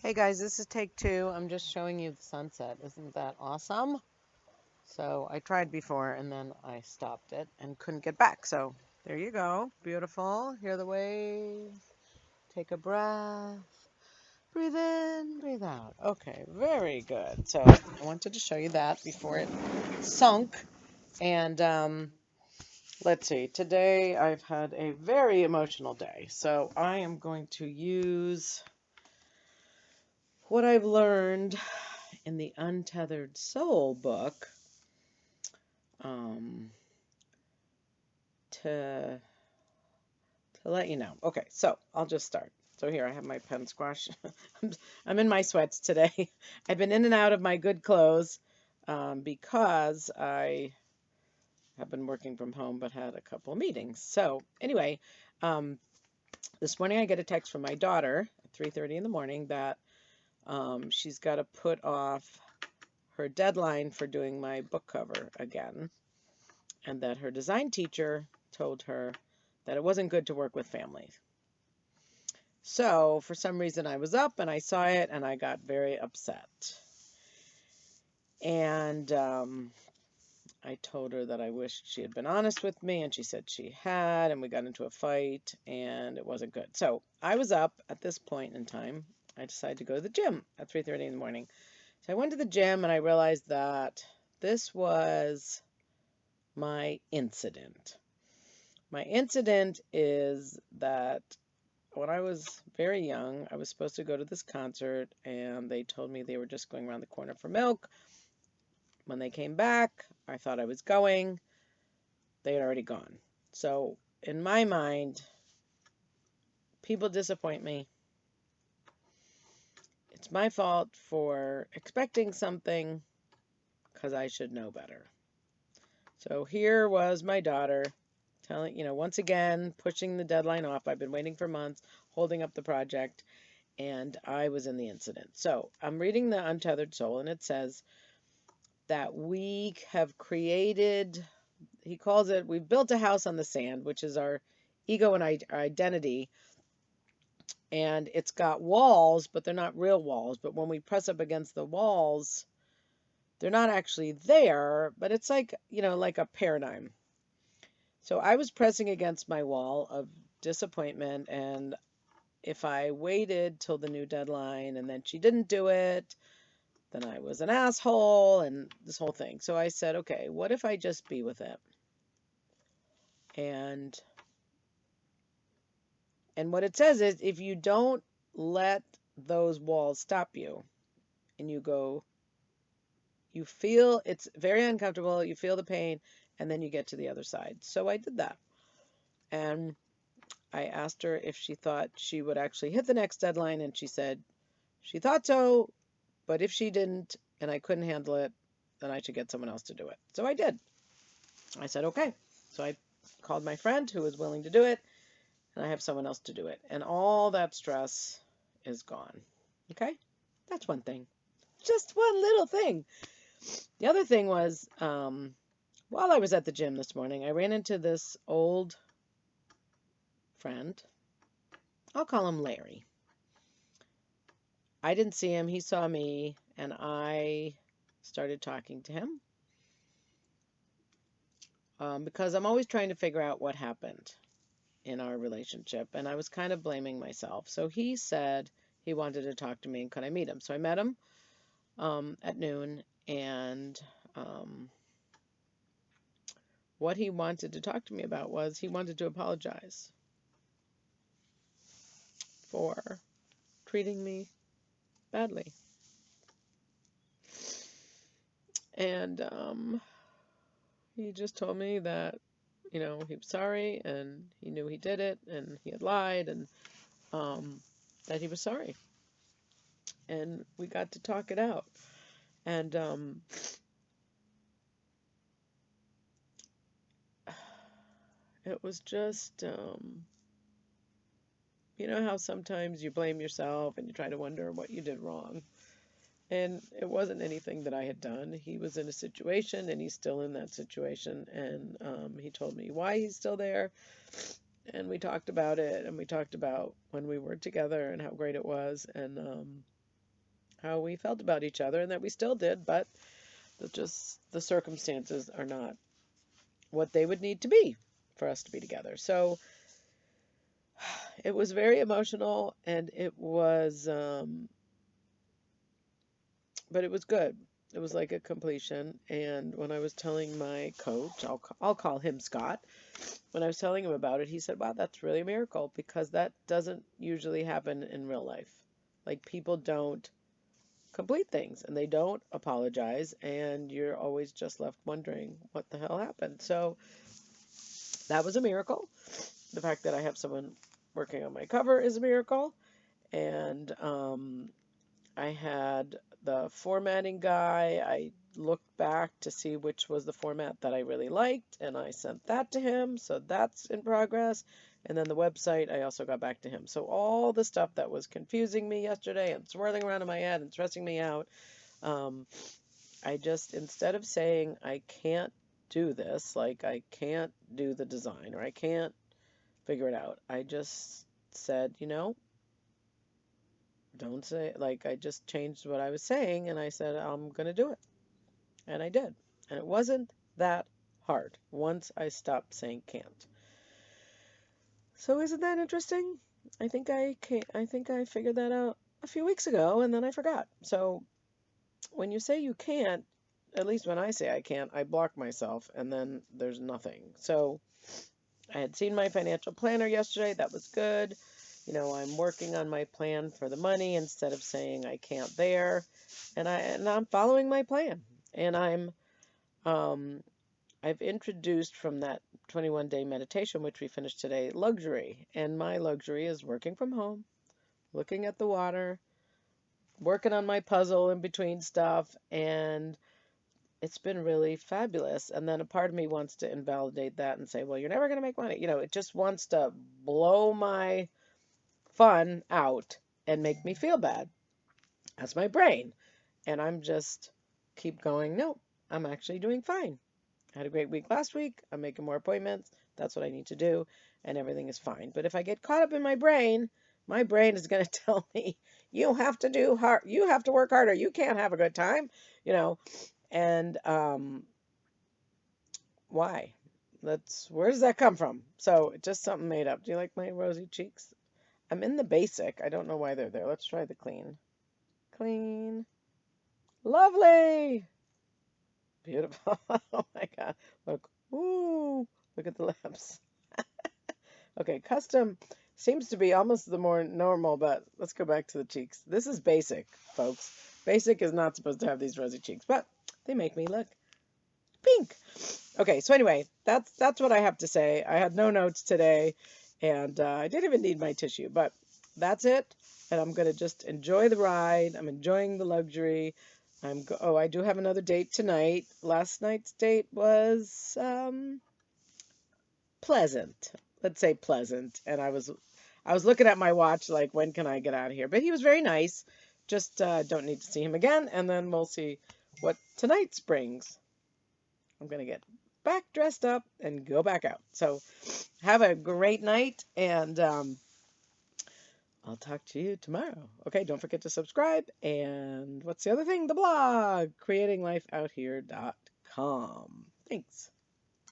Hey guys, this is take two. I'm just showing you the sunset. Isn't that awesome? So I tried before and then I stopped it and couldn't get back. So there you go. Beautiful. Hear the waves. Take a breath. Breathe in, breathe out. Okay, very good. So I wanted to show you that before it sunk. And let's see. Today I've had a very emotional day. So I am going to use what I've learned in the Untethered Soul book um, to let you know. Okay, so I'll just start. So here I have my pen squash. I'm in my sweats today. I've been in and out of my good clothes because I have been working from home but had a couple of meetings. So anyway, um, this morning I get a text from my daughter at 3:30 in the morning that she's got to put off her deadline for doing my book cover again, and that her design teacher told her that it wasn't good to work with families. So, for some reason, I was up and I saw it and I got very upset. And I told her that I wished she had been honest with me, and she said she had, and we got into a fight, and it wasn't good. So, I was up at this point in time. I decided to go to the gym at 3:30 in the morning. So, I went to the gym and I realized that this was my incident. My incident is that when I was very young, I was supposed to go to this concert, and they told me they were just going around the corner for milk. When they came back, I thought I was going. They had already gone. So, in my mind, people disappoint me. It's my fault for expecting something because I should know better. So, here was my daughter telling, once again, pushing the deadline off. I've been waiting for months, holding up the project, and I was in the incident. So I'm reading the Untethered Soul, and it says that we have created, he calls it, we've built a house on the sand, which is our ego and our identity. And it's got walls, but they're not real walls. But when we press up against the walls, they're not actually there, but it's like, like a paradigm. So I was pressing against my wall of disappointment, and if I waited till the new deadline and then she didn't do it, then I was an asshole and this whole thing. So I said, okay, what if I just be with it? And what it says is if you don't let those walls stop you and you feel it's very uncomfortable, you feel the pain, and then you get to the other side. So I did that. And I asked her if she thought she would actually hit the next deadline, and she said she thought so, but if she didn't and I couldn't handle it, then I should get someone else to do it. So I did. I said, okay. So I called my friend who was willing to do it, and I have someone else to do it. And all that stress is gone. Okay? That's one thing. Just one little thing. The other thing was, while I was at the gym this morning, I ran into this old friend. I'll call him Larry. I didn't see him, he saw me, and I started talking to him because I'm always trying to figure out what happened in our relationship, and I was kind of blaming myself. So he said he wanted to talk to me, and could I meet him? So I met him at noon, and what he wanted to talk to me about was he wanted to apologize for treating me badly. And he just told me that, he was sorry and he knew he did it and he had lied, and that he was sorry. And we got to talk it out. And it was just, how sometimes you blame yourself and you try to wonder what you did wrong. And it wasn't anything that I had done. He was in a situation, and he's still in that situation. And he told me why he's still there. And we talked about it, and we talked about when we were together and how great it was. And how we felt about each other and that we still did, but that just the circumstances are not what they would need to be for us to be together. So it was very emotional, and but it was good. It was like a completion. And when I was telling my coach, I'll call him Scott, when I was telling him about it, he said, "Wow, that's really a miracle because that doesn't usually happen in real life. Like people don't complete things and they don't apologize, and you're always just left wondering what the hell happened." So that was a miracle. The fact that I have someone working on my cover is a miracle. And I had the formatting guy. I looked back to see which was the format that I really liked, and I sent that to him. So that's in progress. And then the website, I also got back to him. So all the stuff that was confusing me yesterday and swirling around in my head and stressing me out, I just, instead of saying I can't do this, like I can't do the design or I can't figure it out, I just said, don't say, like, I just changed what I was saying and I said, I'm going to do it. And I did. And it wasn't that hard once I stopped saying can't. So isn't that interesting? I think I figured that out a few weeks ago and then I forgot. So when you say you can't, at least when I say I can't, I block myself and then there's nothing. So I had seen my financial planner yesterday. That was good. I'm working on my plan for the money instead of saying I can't there. And I'm following my plan. And I've introduced from that 21-day meditation, which we finished today, luxury. And my luxury is working from home, looking at the water, working on my puzzle in between stuff, and it's been really fabulous. And then a part of me wants to invalidate that and say, well, you're never going to make money. It just wants to blow my fun out and make me feel bad. That's my brain. And I'm just keep going, no, I'm actually doing fine. I had a great week last week. I'm making more appointments. That's what I need to do. And everything is fine. But if I get caught up in my brain is going to tell me, you have to do hard. You have to work harder. You can't have a good time, and why? Where does that come from? So just something made up. Do you like my rosy cheeks? I'm in the basic. I don't know why they're there. Let's try the clean. Clean. Lovely. Beautiful. Oh my God. Look. Ooh. Look at the lips. Okay, custom seems to be almost the more normal, but let's go back to the cheeks. This is basic, folks. Basic is not supposed to have these rosy cheeks, but they make me look pink. Okay, so anyway, that's what I have to say. I had no notes today, and I didn't even need my tissue, but that's it. And I'm going to just enjoy the ride. I'm enjoying the luxury. I do have another date tonight. Last night's date was pleasant. Let's say pleasant. And I was looking at my watch like, when can I get out of here? But he was very nice. Just don't need to see him again, and then we'll see what tonight's brings. I'm going to get back dressed up and go back out. So have a great night, and I'll talk to you tomorrow. Okay, don't forget to subscribe. And what's the other thing? The blog, creatinglifeouthere.com. Thanks.